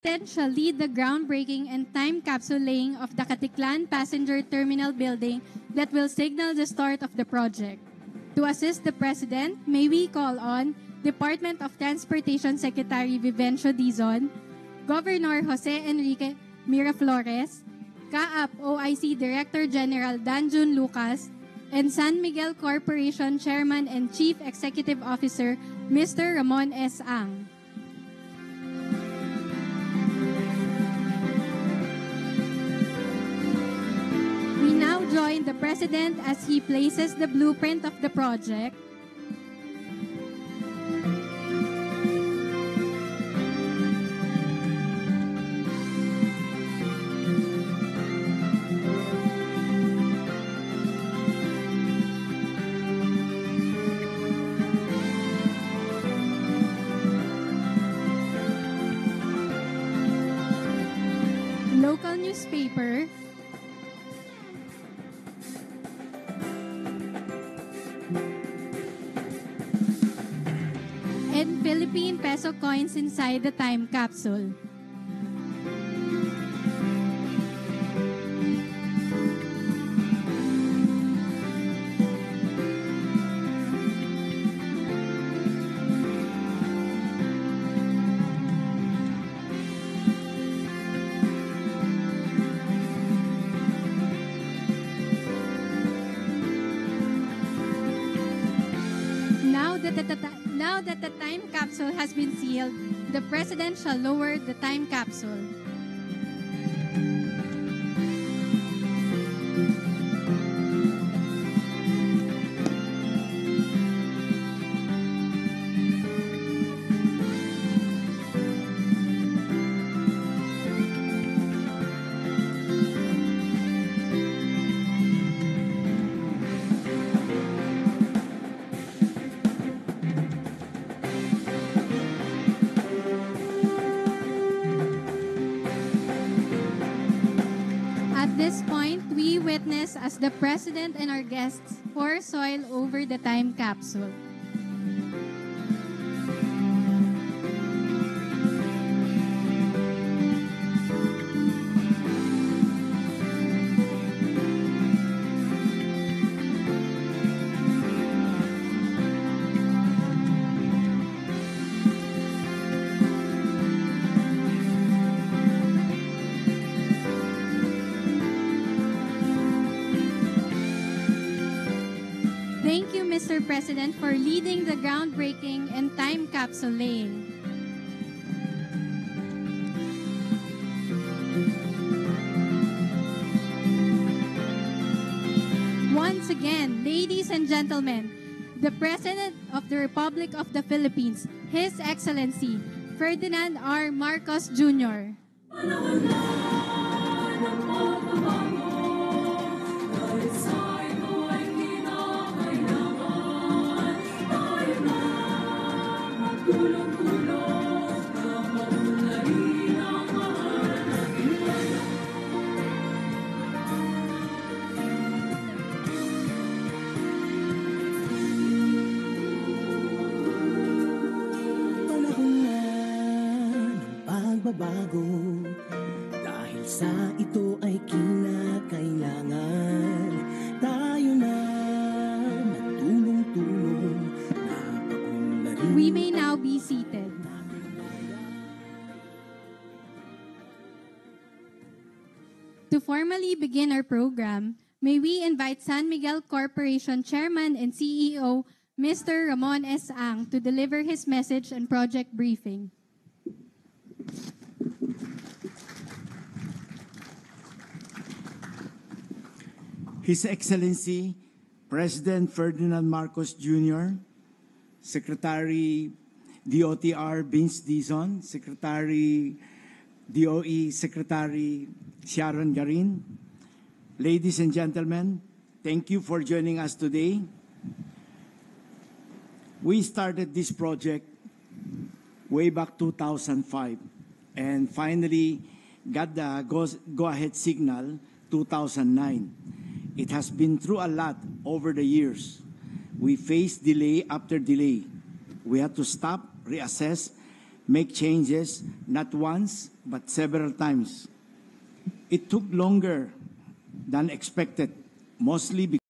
Ted shall lead the groundbreaking and time capsule laying of the Katiklan Passenger Terminal building that will signal the start of the project. To assist the President, may we call on Department of Transportation Secretary Vivencio Dizon, Governor Jose Enrique Miraflores, CAAP OIC Director General Danjun Lucas, and San Miguel Corporation Chairman and Chief Executive Officer Mr. Ramon S. Ang. We now join the President as he places the blueprint of the project. Local newspaper, and Philippine peso coins inside the time capsule. Now that the time capsule has been sealed, the President shall lower the time capsule. At this point, we witness as the President and our guests pour soil over the time capsule. Thank you, Mr. President, for leading the groundbreaking and time capsule laying. Once again, ladies and gentlemen, the President of the Republic of the Philippines, His Excellency Ferdinand R. Marcos Jr. Pagbabago dahil sa ito ay kinakailangan tayo na magtulong-tulong na paunlarin. We may now be seated. To formally begin our program, may we invite San Miguel Corporation Chairman and CEO Mr. Ramon S. Ang to deliver his message and project briefing. His Excellency President Ferdinand Marcos Jr., Secretary DOTR Vince Dizon, Secretary DOE Secretary Sharon Garin, ladies and gentlemen, thank you for joining us today. We started this project way back 2005 and finally got the go-ahead signal 2009. It has been through a lot over the years. We faced delay after delay. We had to stop, reassess, make changes not once but several times. It took longer than expected, mostly because